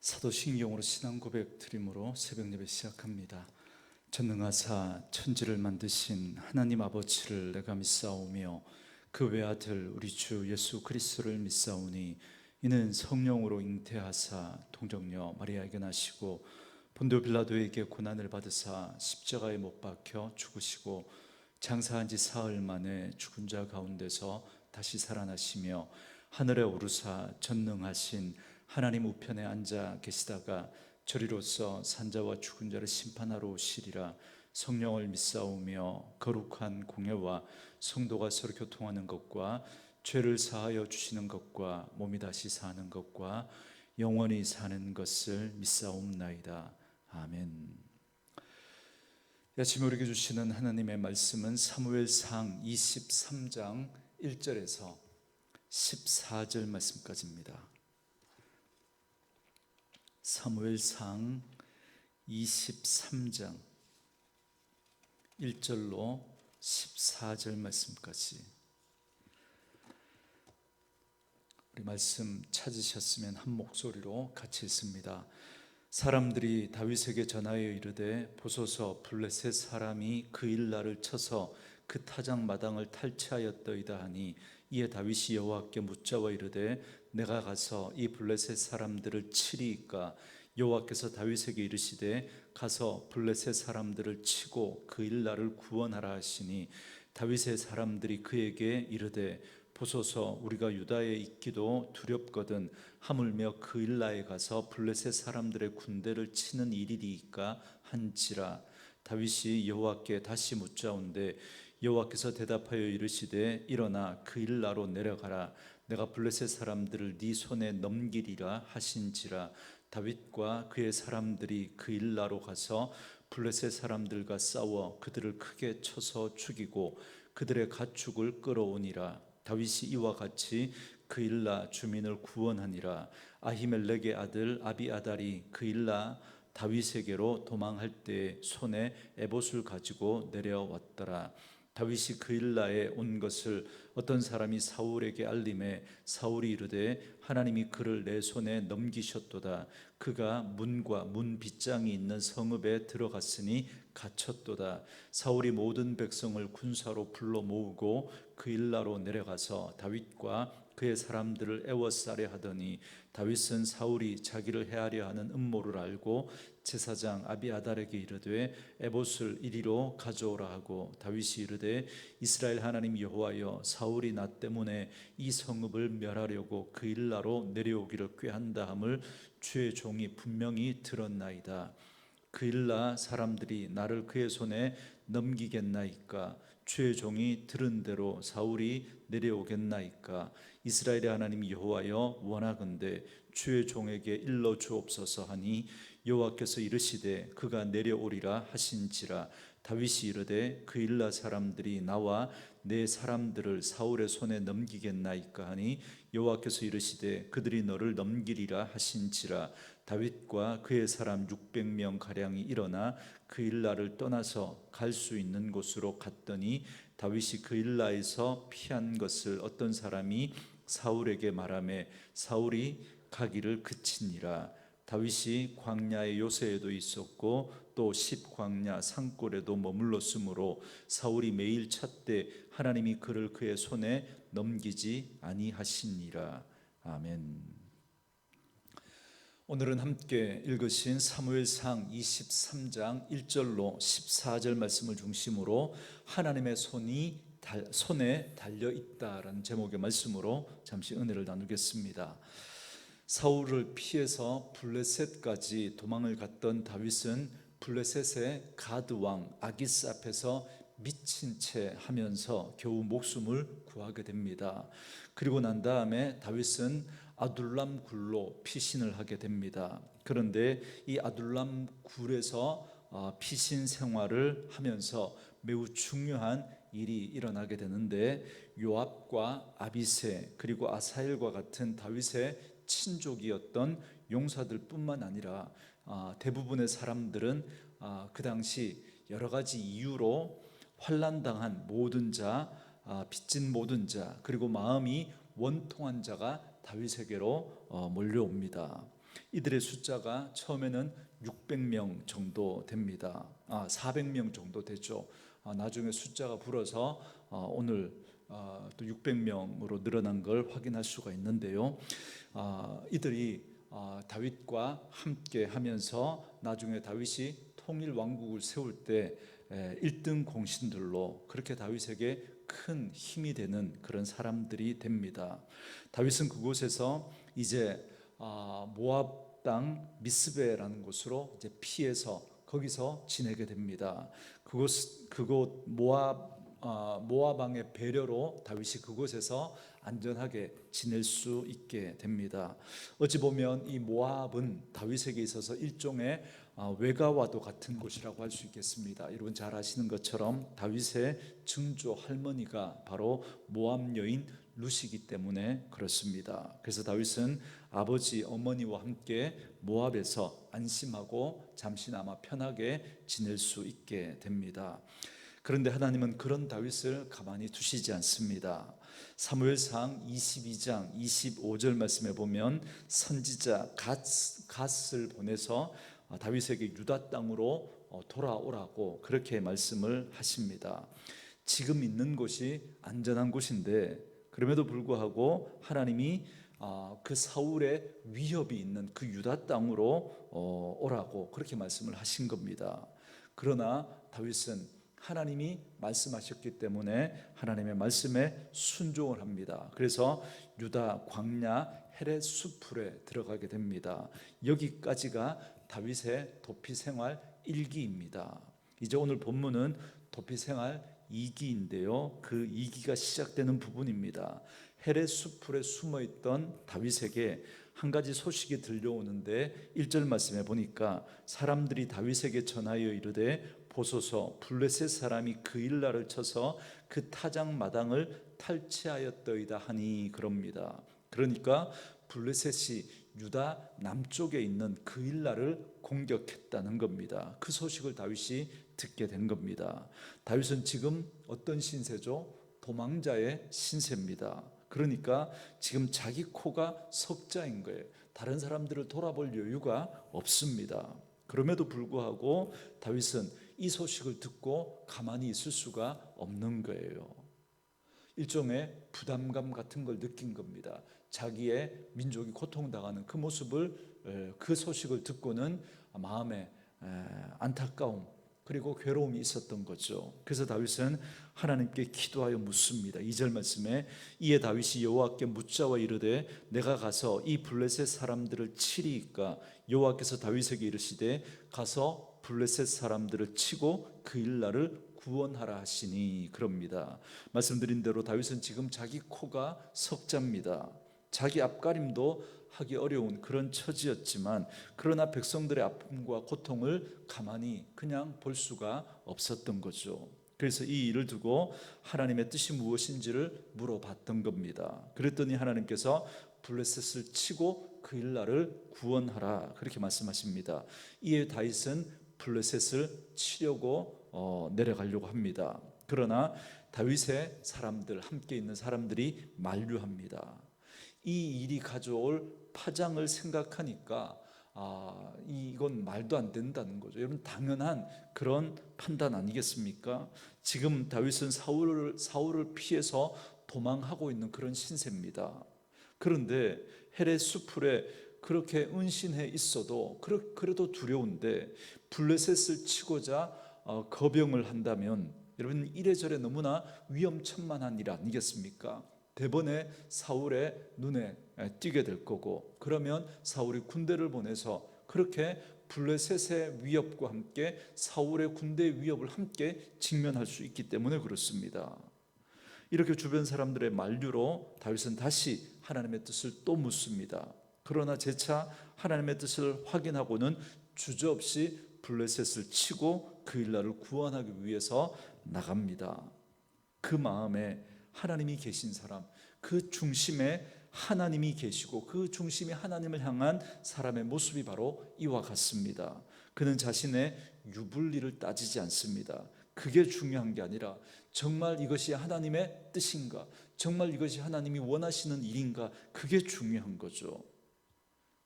사도신경으로 신앙 고백 드림으로 새벽 예배 시작합니다. 전능하사 천지를 만드신 하나님 아버지를 내가 믿사오며 그 외아들 우리 주 예수 그리스도를 믿사오니 이는 성령으로 잉태하사 동정녀 마리아에게 나시고 본도 빌라도에게 고난을 받으사 십자가에 못 박혀 죽으시고 장사한 지 사흘 만에 죽은 자 가운데서 다시 살아나시며 하늘에 오르사 전능하신 하나님 우편에 앉아 계시다가 저리로서 산자와 죽은 자를 심판하러 오시리라. 성령을 믿사오며 거룩한 공예와 성도가 서로 교통하는 것과 죄를 사하여 주시는 것과 몸이 다시 사는 것과 영원히 사는 것을 믿사옵나이다. 아멘. 아침에 우리에게 주시는 하나님의 말씀은 사무엘상 23장 1절에서 14절 말씀까지입니다. 사무엘상 23장 1절로 14절 말씀까지. 우리 말씀 찾으셨으면 한 목소리로 같이 읽습니다. 사람들이 다윗에게 전하여 이르되 보소서 블레셋 사람이 그 일날을 쳐서 그 타작 마당을 탈취하였더이다 하니 이에 다윗이 여호와께 묻자와 이르되 내가 가서 이 블레셋 사람들을 치리이까? 여호와께서 다윗에게 이르시되 가서 블레셋 사람들을 치고 그 일날을 구원하라 하시니 다윗의 사람들이 그에게 이르되 보소서 우리가 유다에 있기도 두렵거든 하물며 그 일날에 가서 블레셋 사람들의 군대를 치는 일이리이까 한지라. 다윗이 여호와께 다시 묻자온데 여호와께서 대답하여 이르시되 일어나 그 일나로 내려가라. 내가 블레셋 사람들을 네 손에 넘기리라 하신지라. 다윗과 그의 사람들이 그 일나로 가서 블레셋 사람들과 싸워 그들을 크게 쳐서 죽이고 그들의 가축을 끌어오니라. 다윗이 이와 같이 그 일나 주민을 구원하니라. 아히멜렉의 아들 아비아달이 그 일나 다윗에게로 도망할 때 손에 에봇을 가지고 내려왔더라. 다윗이 그 일나에 온 것을 어떤 사람이 사울에게 알림해 사울이 이르되 하나님이 그를 내 손에 넘기셨도다. 그가 문과 문 빗장이 있는 성읍에 들어갔으니 갇혔도다. 사울이 모든 백성을 군사로 불러 모으고 그 일나로 내려가서 다윗과 그의 사람들을 애워싸려 하더니 다윗은 사울이 자기를 해하려 하는 음모를 알고 제사장 아비아달에게 이르되 에봇을 이리로 가져오라 하고 다윗이 이르되 이스라엘 하나님 여호와여 사울이 나 때문에 이 성읍을 멸하려고 그 일나로 내려오기를 꾀한다 함을 주의 종이 분명히 들었나이다. 그 일나 사람들이 나를 그의 손에 넘기겠나이까? 주의 종이 들은 대로 사울이 내려오겠나이까? 이스라엘의 하나님 여호와여 원하건대 주의 종에게 일러 주옵소서 하니 여호와께서 이르시되 그가 내려오리라 하신지라. 다윗이 이르되 그 일나 사람들이 나와 내 사람들을 사울의 손에 넘기겠나이까 하니 여호와께서 이르시되 그들이 너를 넘기리라 하신지라. 다윗과 그의 사람 600명 가량이 일어나 그 일나를 떠나서 갈 수 있는 곳으로 갔더니 다윗이 그 일나에서 피한 것을 어떤 사람이 사울에게 말하매 사울이 가기를 그치니라. 다윗이 광야의 요새에도 있었고 또 십광야 산골에도 머물렀으므로 사울이 매일 찾되 하나님이 그를 그의 손에 넘기지 아니하시니라. 아멘. 오늘은 함께 읽으신 사무엘상 23장 1절로 14절 말씀을 중심으로 하나님의 손에 달려있다라는 제목의 말씀으로 잠시 은혜를 나누겠습니다. 사울을 피해서 블레셋까지 도망을 갔던 다윗은 블레셋의 가드왕 아기스 앞에서 미친 채 하면서 겨우 목숨을 구하게 됩니다. 그리고 난 다음에 다윗은 아둘람 굴로 피신을 하게 됩니다. 그런데 이 아둘람 굴에서 피신 생활을 하면서 매우 중요한 일이 일어나게 되는데 요압과 아비새 그리고 아사엘과 같은 다윗의 친족이었던 용사들 뿐만 아니라 대부분의 사람들은 그 당시 여러 가지 이유로 환난당한 모든 자, 빚진 모든 자, 그리고 마음이 원통한 자가 다윗에게로 몰려옵니다. 이들의 숫자가 처음에는 600명 정도 됩니다. 400명 정도 되죠. 나중에 숫자가 불어서 오늘 또 600명으로 늘어난 걸 확인할 수가 있는데요. 이들이 다윗과 함께 하면서 나중에 다윗이 통일 왕국을 세울 때 1등 공신들로 그렇게 다윗에게 큰 힘이 되는 그런 사람들이 됩니다. 다윗은 그곳에서 이제 모압 땅 미스베라는 곳으로 이제 피해서 거기서 지내게 됩니다. 그곳 모압 왕의 배려로 다윗이 그곳에서 안전하게 지낼 수 있게 됩니다. 어찌 보면 이 모압은 다윗에게 있어서 일종의 외가와도 같은 곳이라고 할 수 있겠습니다. 여러분 잘 아시는 것처럼 다윗의 증조 할머니가 바로 모압 여인 룻이기 때문에 그렇습니다. 그래서 다윗은 아버지 어머니와 함께 모압에서 안심하고 잠시나마 편하게 지낼 수 있게 됩니다. 그런데 하나님은 그런 다윗을 가만히 두시지 않습니다. 사무엘상 22장 25절 말씀에 보면 선지자 갓을 보내서 다윗에게 유다 땅으로 돌아오라고 그렇게 말씀을 하십니다. 지금 있는 곳이 안전한 곳인데 그럼에도 불구하고 하나님이 그 사울의 위협이 있는 그 유다 땅으로 오라고 그렇게 말씀을 하신 겁니다. 그러나 다윗은 하나님이 말씀하셨기 때문에 하나님의 말씀에 순종을 합니다. 그래서 유다 광야 헤렛 수풀에 들어가게 됩니다. 여기까지가 다윗의 도피 생활 1기입니다. 이제 오늘 본문은 도피 생활 2기인데요. 그 2기가 시작되는 부분입니다. 헤렛 수풀에 숨어있던 다윗에게 한 가지 소식이 들려오는데 1절 말씀에 보니까 사람들이 다윗에게 전하여 이르되 보소서 블레셋 사람이 그 일날을 쳐서 그 타작 마당을 탈취하였더이다 하니 그럽니다. 그러니까 블레셋이 유다 남쪽에 있는 그 일날을 공격했다는 겁니다. 그 소식을 다윗이 듣게 된 겁니다. 다윗은 지금 어떤 신세죠? 도망자의 신세입니다. 그러니까 지금 자기 코가 석자인 거예요. 다른 사람들을 돌아볼 여유가 없습니다. 그럼에도 불구하고 다윗은 이 소식을 듣고 가만히 있을 수가 없는 거예요. 일종의 부담감 같은 걸 느낀 겁니다. 자기의 민족이 고통당하는 그 모습을, 그 소식을 듣고는 마음에 안타까움 그리고 괴로움이 있었던 거죠. 그래서 다윗은 하나님께 기도하여 묻습니다. 2절 말씀에 이에 다윗이 여호와께 묻자와 이르되 내가 가서 이 블레셋 사람들을 치리이까 여호와께서 다윗에게 이르시되 가서 블레셋 사람들을 치고 그 일날을 구원하라 하시니 그럽니다. 말씀드린 대로 다윗은 지금 자기 코가 석자입니다. 자기 앞가림도 하기 어려운 그런 처지였지만 그러나 백성들의 아픔과 고통을 가만히 그냥 볼 수가 없었던 거죠. 그래서 이 일을 두고 하나님의 뜻이 무엇인지를 물어봤던 겁니다. 그랬더니 하나님께서 블레셋을 치고 그 일날을 구원하라 그렇게 말씀하십니다. 이에 다윗은 블레셋을 치려고 내려가려고 합니다. 그러나 다윗의 사람들 함께 있는 사람들이 만류합니다. 이 일이 가져올 파장을 생각하니까 이건 말도 안 된다는 거죠. 여러분 당연한 그런 판단 아니겠습니까? 지금 다윗은 사울을 피해서 도망하고 있는 그런 신세입니다. 그런데 헤렛 수풀에 그렇게 은신해 있어도 그래도 두려운데 블레셋을 치고자 거병을 한다면 여러분 이래저래 너무나 위험천만한 일 아니겠습니까? 대번에 사울의 눈에 띄게 될 거고 그러면 사울이 군대를 보내서 그렇게 블레셋의 위협과 함께 사울의 군대의 위협을 함께 직면할 수 있기 때문에 그렇습니다. 이렇게 주변 사람들의 만류로 다윗은 다시 하나님의 뜻을 또 묻습니다. 그러나 재차 하나님의 뜻을 확인하고는 주저없이 블레셋을 치고 그 일날을 구원하기 위해서 나갑니다. 그 마음에 하나님이 계신 사람, 그 중심에 하나님이 계시고 그 중심에 하나님을 향한 사람의 모습이 바로 이와 같습니다. 그는 자신의 유불리를 따지지 않습니다. 그게 중요한 게 아니라 정말 이것이 하나님의 뜻인가, 정말 이것이 하나님이 원하시는 일인가, 그게 중요한 거죠.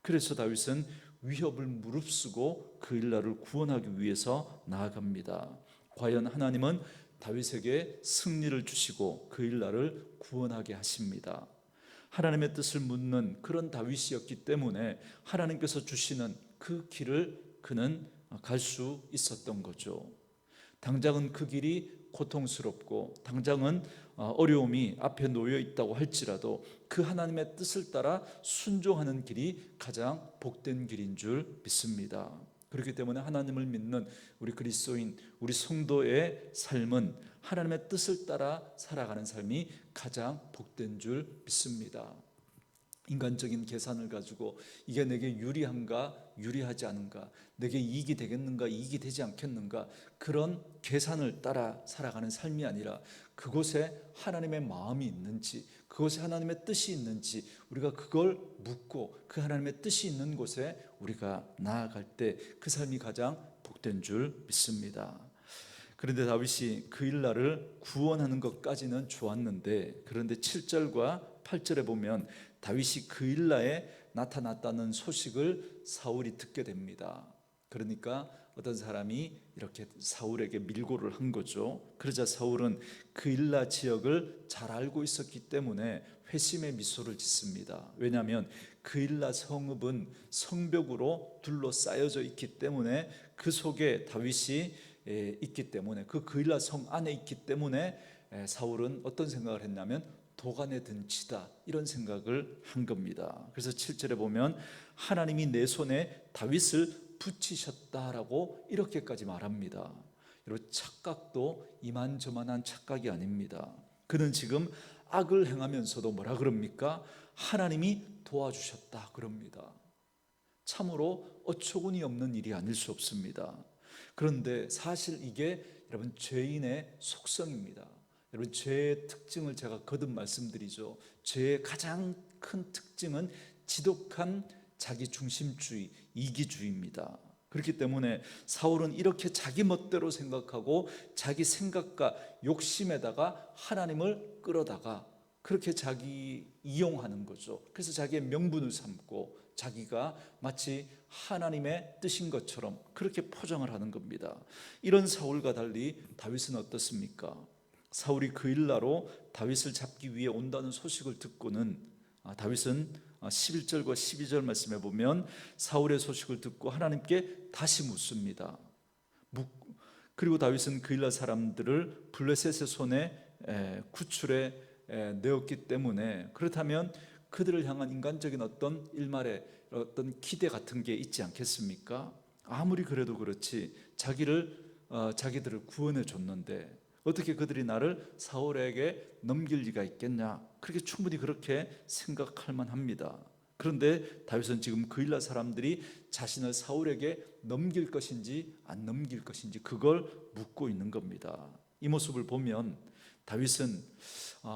그래서 다윗은 위협을 무릅쓰고 그일라를 구원하기 위해서 나아갑니다. 과연 하나님은 다윗에게 승리를 주시고 그일라를 구원하게 하십니다. 하나님의 뜻을 묻는 그런 다윗이었기 때문에 하나님께서 주시는 그 길을 그는 갈 수 있었던 거죠. 당장은 그 길이 고통스럽고 당장은 어려움이 앞에 놓여 있다고 할지라도 그 하나님의 뜻을 따라 순종하는 길이 가장 복된 길인 줄 믿습니다. 그렇기 때문에 하나님을 믿는 우리 그리스도인, 우리 성도의 삶은 하나님의 뜻을 따라 살아가는 삶이 가장 복된 줄 믿습니다. 인간적인 계산을 가지고 이게 내게 유리한가 유리하지 않은가, 내게 이익이 되겠는가 이익이 되지 않겠는가, 그런 계산을 따라 살아가는 삶이 아니라 그곳에 하나님의 마음이 있는지, 그곳에 하나님의 뜻이 있는지 우리가 그걸 묻고 그 하나님의 뜻이 있는 곳에 우리가 나아갈 때 그 삶이 가장 복된 줄 믿습니다. 그런데 다윗이 그일라를 구원하는 것까지는 좋았는데, 그런데 7절과 8절에 보면 다윗이 그일라에 나타났다는 소식을 사울이 듣게 됩니다. 그러니까 어떤 사람이 이렇게 사울에게 밀고를 한 거죠. 그러자 사울은 그일라 지역을 잘 알고 있었기 때문에 회심의 미소를 짓습니다. 왜냐하면 그일라 성읍은 성벽으로 둘러싸여져 있기 때문에 그 속에 다윗이 있기 때문에, 그 그일라 성 안에 있기 때문에 사울은 어떤 생각을 했냐면 도간에 든 치다, 이런 생각을 한 겁니다. 그래서 7절에 보면 하나님이 내 손에 다윗을 붙이셨다라고 이렇게까지 말합니다. 여러분, 착각도 이만저만한 착각이 아닙니다. 그는 지금 악을 행하면서도 뭐라 그럽니까? 하나님이 도와주셨다 그럽니다. 참으로 어처구니 없는 일이 아닐 수 없습니다. 그런데 사실 이게 여러분 죄인의 속성입니다. 여러분, 죄의 특징을 제가 거듭 말씀드리죠. 죄의 가장 큰 특징은 지독한 자기중심주의, 이기주의입니다. 그렇기 때문에 사울은 이렇게 자기 멋대로 생각하고 자기 생각과 욕심에다가 하나님을 끌어다가 그렇게 자기 이용하는 거죠. 그래서 자기의 명분을 삼고 자기가 마치 하나님의 뜻인 것처럼 그렇게 포장을 하는 겁니다. 이런 사울과 달리 다윗은 어떻습니까? 사울이 그일라로 다윗을 잡기 위해 온다는 소식을 듣고는 다윗은 11절과 12절 말씀에 보면 사울의 소식을 듣고 하나님께 다시 묻습니다. 그리고 다윗은 그일라 사람들을 블레셋의 손에 구출해 내었기 때문에, 그렇다면 그들을 향한 인간적인 어떤 일말의 어떤 기대 같은 게 있지 않겠습니까? 아무리 그래도 그렇지 자기들을 구원해 줬는데 어떻게 그들이 나를 사울에게 넘길 리가 있겠냐, 그렇게 충분히 그렇게 생각할 만합니다. 그런데 다윗은 지금 그일라 사람들이 자신을 사울에게 넘길 것인지 안 넘길 것인지 그걸 묻고 있는 겁니다. 이 모습을 보면 다윗은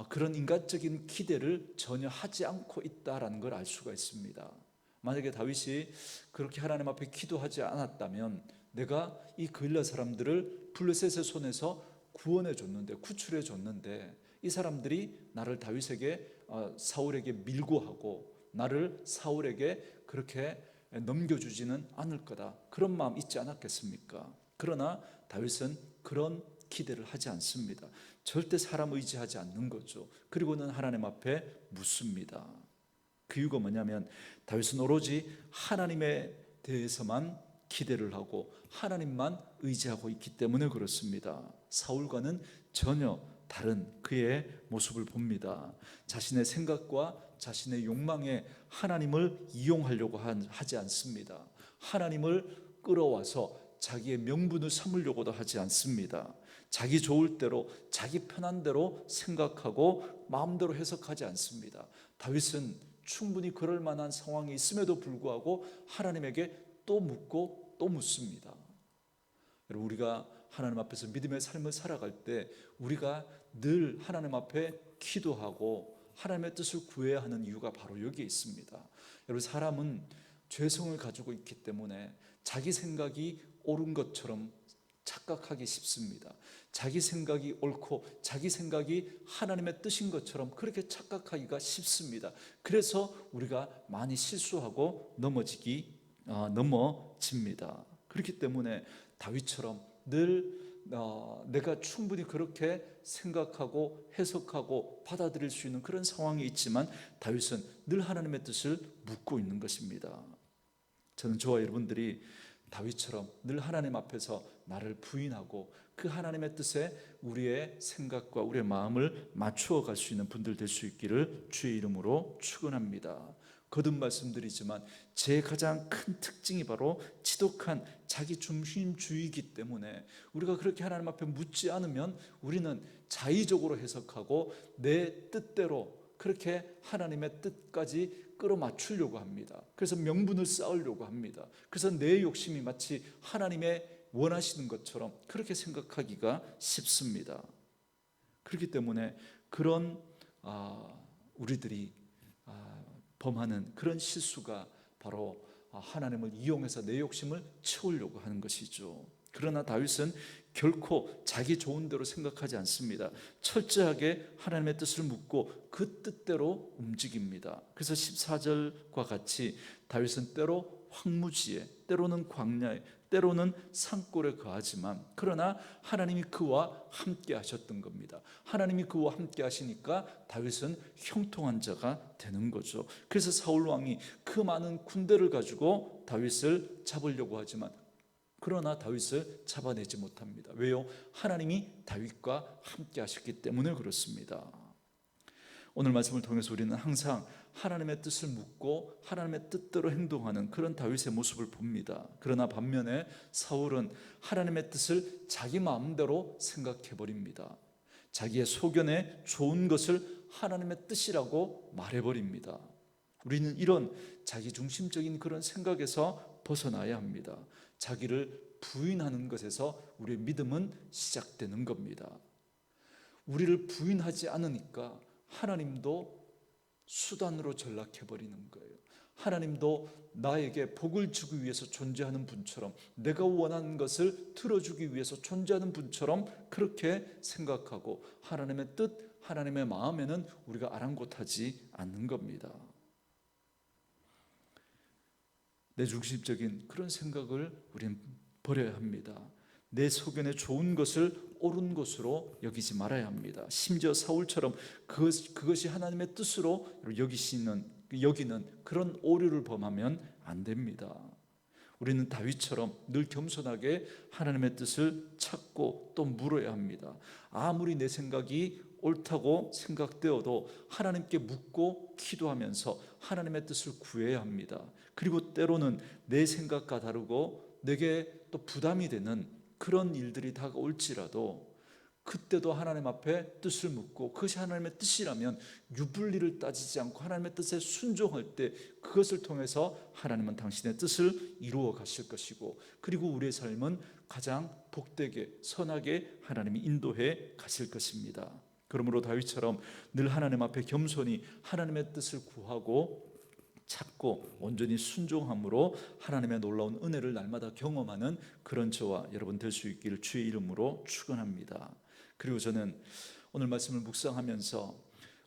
그런 인간적인 기대를 전혀 하지 않고 있다라는 걸 알 수가 있습니다. 만약에 다윗이 그렇게 하나님 앞에 기도하지 않았다면 내가 이 그일라 사람들을 블레셋의 손에서 구원해 줬는데, 구출해 줬는데 이 사람들이 나를 다윗에게 사울에게 밀고 하고 나를 사울에게 그렇게 넘겨주지는 않을 거다, 그런 마음 있지 않았겠습니까? 그러나 다윗은 그런 기대를 하지 않습니다. 절대 사람 의지하지 않는 거죠. 그리고는 하나님 앞에 묻습니다. 그 이유가 뭐냐면 다윗은 오로지 하나님에 대해서만 기대를 하고 하나님만 의지하고 있기 때문에 그렇습니다. 사울과는 전혀 다른 그의 모습을 봅니다. 자신의 생각과 자신의 욕망에 하나님을 이용하려고 하지 않습니다. 하나님을 끌어와서 자기의 명분을 삼으려고도 하지 않습니다. 자기 좋을 대로 자기 편한 대로 생각하고 마음대로 해석하지 않습니다. 다윗은 충분히 그럴 만한 상황이 있음에도 불구하고 하나님에게 또 묻고 또 묻습니다. 여러분, 우리가 하나님 앞에서 믿음의 삶을 살아갈 때 우리가 늘 하나님 앞에 기도하고 하나님의 뜻을 구해야 하는 이유가 바로 여기에 있습니다. 여러분, 사람은 죄성을 가지고 있기 때문에 자기 생각이 옳은 것처럼 착각하기 쉽습니다. 자기 생각이 옳고 자기 생각이 하나님의 뜻인 것처럼 그렇게 착각하기가 쉽습니다. 그래서 우리가 많이 실수하고 넘어집니다. 그렇기 때문에 다윗처럼 늘 내가 충분히 그렇게 생각하고 해석하고 받아들일 수 있는 그런 상황이 있지만 다윗은 늘 하나님의 뜻을 묻고 있는 것입니다. 저는 저와 여러분들이 다윗처럼 늘 하나님 앞에서 나를 부인하고 그 하나님의 뜻에 우리의 생각과 우리의 마음을 맞추어 갈 수 있는 분들 될 수 있기를 주의 이름으로 축원합니다. 거듭 말씀드리지만 제 가장 큰 특징이 바로 지독한 자기 중심주의이기 때문에 우리가 그렇게 하나님 앞에 묻지 않으면 우리는 자의적으로 해석하고 내 뜻대로 그렇게 하나님의 뜻까지 끌어맞추려고 합니다. 그래서 명분을 쌓으려고 합니다. 그래서 내 욕심이 마치 하나님의 원하시는 것처럼 그렇게 생각하기가 쉽습니다. 그렇기 때문에 그런 우리들이 범하는 그런 실수가 바로 하나님을 이용해서 내 욕심을 채우려고 하는 것이죠. 그러나 다윗은 결코 자기 좋은 대로 생각하지 않습니다. 철저하게 하나님의 뜻을 묻고 그 뜻대로 움직입니다. 그래서 14절과 같이 다윗은 때로 황무지에, 때로는 광야에, 때로는 산골에 거하지만 그러나 하나님이 그와 함께 하셨던 겁니다. 하나님이 그와 함께 하시니까 다윗은 형통한 자가 되는 거죠. 그래서 사울 왕이 그 많은 군대를 가지고 다윗을 잡으려고 하지만 그러나 다윗을 잡아내지 못합니다. 왜요? 하나님이 다윗과 함께 하셨기 때문에 그렇습니다. 오늘 말씀을 통해서 우리는 항상 하나님의 뜻을 묻고 하나님의 뜻대로 행동하는 그런 다윗의 모습을 봅니다. 그러나 반면에 사울은 하나님의 뜻을 자기 마음대로 생각해버립니다. 자기의 소견에 좋은 것을 하나님의 뜻이라고 말해버립니다. 우리는 이런 자기중심적인 그런 생각에서 벗어나야 합니다. 자기를 부인하는 것에서 우리의 믿음은 시작되는 겁니다. 우리를 부인하지 않으니까 하나님도 수단으로 전락해버리는 거예요. 하나님도 나에게 복을 주기 위해서 존재하는 분처럼, 내가 원하는 것을 들어주기 위해서 존재하는 분처럼 그렇게 생각하고 하나님의 뜻, 하나님의 마음에는 우리가 아랑곳하지 않는 겁니다. 내 중심적인 그런 생각을 우리는 버려야 합니다. 내 소견에 좋은 것을 옳은 것으로 여기지 말아야 합니다. 심지어 사울처럼 그것이 하나님의 뜻으로 여기는 그런 오류를 범하면 안 됩니다. 우리는 다윗처럼 늘 겸손하게 하나님의 뜻을 찾고 또 물어야 합니다. 아무리 내 생각이 옳다고 생각되어도 하나님께 묻고 기도하면서 하나님의 뜻을 구해야 합니다. 그리고 때로는 내 생각과 다르고 내게 또 부담이 되는 그런 일들이 다가올지라도 그때도 하나님 앞에 뜻을 묻고 그것이 하나님의 뜻이라면 유불리를 따지지 않고 하나님의 뜻에 순종할 때 그것을 통해서 하나님은 당신의 뜻을 이루어 가실 것이고, 그리고 우리의 삶은 가장 복되게 선하게 하나님이 인도해 가실 것입니다. 그러므로 다윗처럼 늘 하나님 앞에 겸손히 하나님의 뜻을 구하고 찾고 온전히 순종함으로 하나님의 놀라운 은혜를 날마다 경험하는 그런 저와 여러분 될 수 있기를 주의 이름으로 축원합니다. 그리고 저는 오늘 말씀을 묵상하면서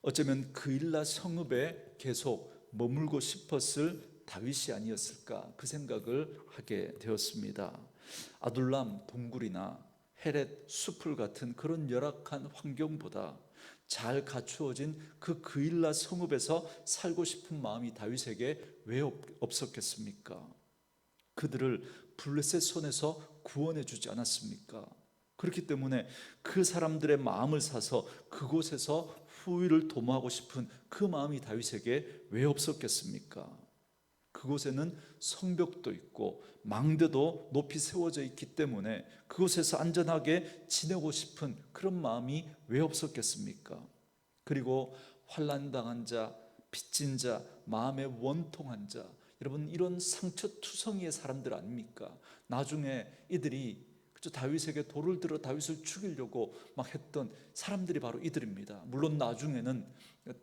어쩌면 그일라 성읍에 계속 머물고 싶었을 다윗이 아니었을까 그 생각을 하게 되었습니다. 아둘람 동굴이나 헤렛 숲을 같은 그런 열악한 환경보다 잘 갖추어진 그 그일라 성읍에서 살고 싶은 마음이 다윗에게 왜 없었겠습니까? 그들을 블레셋 손에서 구원해 주지 않았습니까? 그렇기 때문에 그 사람들의 마음을 사서 그곳에서 후위를 도모하고 싶은 그 마음이 다윗에게 왜 없었겠습니까? 그곳에는 성벽도 있고 망대도 높이 세워져 있기 때문에 그곳에서 안전하게 지내고 싶은 그런 마음이 왜 없었겠습니까? 그리고 환난당한 자, 빚진 자, 마음에 원통한 자, 여러분 이런 상처투성이의 사람들 아닙니까? 나중에 이들이 그저 다윗에게 돌을 들어 다윗을 죽이려고 막 했던 사람들이 바로 이들입니다. 물론 나중에는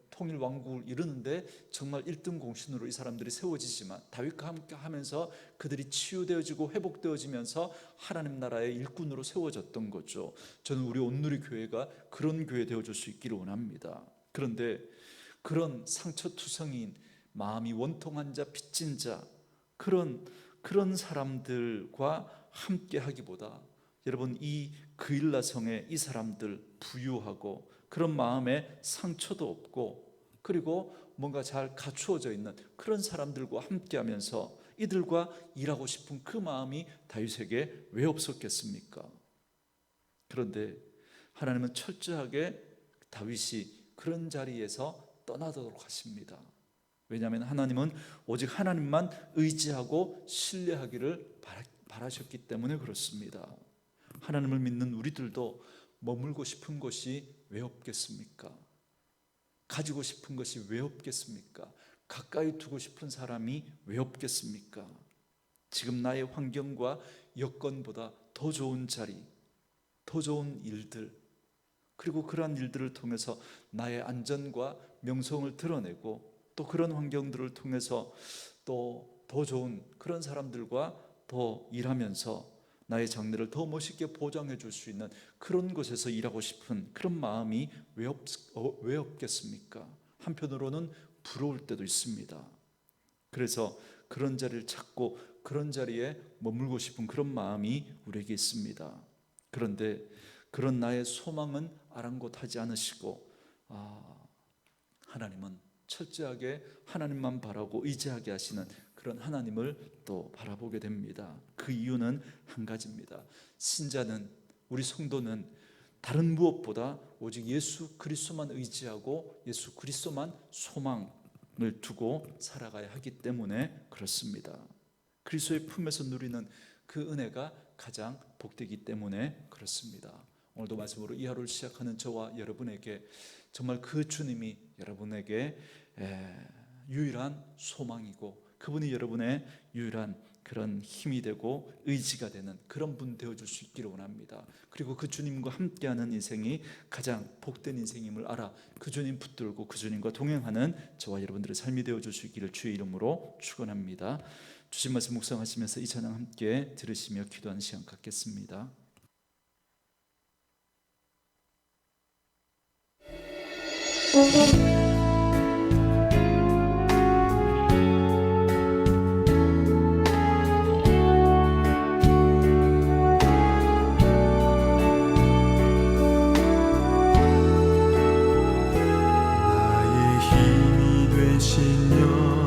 통일 왕국을 이루는데 정말 1등 공신으로 이 사람들이 세워지지만 다윗과 함께 하면서 그들이 치유되어지고 회복되어지면서 하나님 나라의 일꾼으로 세워졌던 거죠. 저는 우리 온누리 교회가 그런 교회 되어줄 수 있기를 원합니다. 그런데 그런 상처투성이인 마음이 원통한 자, 빚진 자, 그런 사람들과 함께 하기보다 여러분, 이 그일라 성의 이 사람들, 부유하고 그런 마음에 상처도 없고 그리고 뭔가 잘 갖추어져 있는 그런 사람들과 함께 하면서 이들과 일하고 싶은 그 마음이 다윗에게 왜 없었겠습니까? 그런데 하나님은 철저하게 다윗이 그런 자리에서 떠나도록 하십니다. 왜냐하면 하나님은 오직 하나님만 의지하고 신뢰하기를 바라셨기 때문에 그렇습니다. 하나님을 믿는 우리들도 머물고 싶은 곳이 왜 없겠습니까? 가지고 싶은 것이 왜 없겠습니까? 가까이 두고 싶은 사람이 왜 없겠습니까? 지금 나의 환경과 여건보다 더 좋은 자리, 더 좋은 일들, 그리고 그러한 일들을 통해서 나의 안전과 명성을 드러내고 또 그런 환경들을 통해서 또 더 좋은 그런 사람들과 더 일하면서 나의 장래를 더 멋있게 보장해 줄 수 있는 그런 곳에서 일하고 싶은 그런 마음이 왜 없겠습니까? 한편으로는 부러울 때도 있습니다. 그래서 그런 자리를 찾고 그런 자리에 머물고 싶은 그런 마음이 우리에게 있습니다. 그런데 그런 나의 소망은 아랑곳하지 않으시고 하나님은 철저하게 하나님만 바라고 의지하게 하시는 그런 하나님을 또 바라보게 됩니다. 그 이유는 한 가지입니다. 신자는, 우리 성도는 다른 무엇보다 오직 예수 그리스도만 의지하고 예수 그리스도만 소망을 두고 살아가야 하기 때문에 그렇습니다. 그리스도의 품에서 누리는 그 은혜가 가장 복되기 때문에 그렇습니다. 오늘도 말씀으로 이 하루를 시작하는 저와 여러분에게 정말 그 주님이 여러분에게 유일한 소망이고 그분이 여러분의 유일한 그런 힘이 되고 의지가 되는 그런 분 되어줄 수 있기를 원합니다. 그리고 그 주님과 함께하는 인생이 가장 복된 인생임을 알아 그 주님 붙들고 그 주님과 동행하는 저와 여러분들의 삶이 되어줄 수 있기를 주의 이름으로 축원합니다. 주신 말씀 묵상하시면서 이 찬양 함께 들으시며 기도하는 시간 갖겠습니다. 나의 힘이 되시며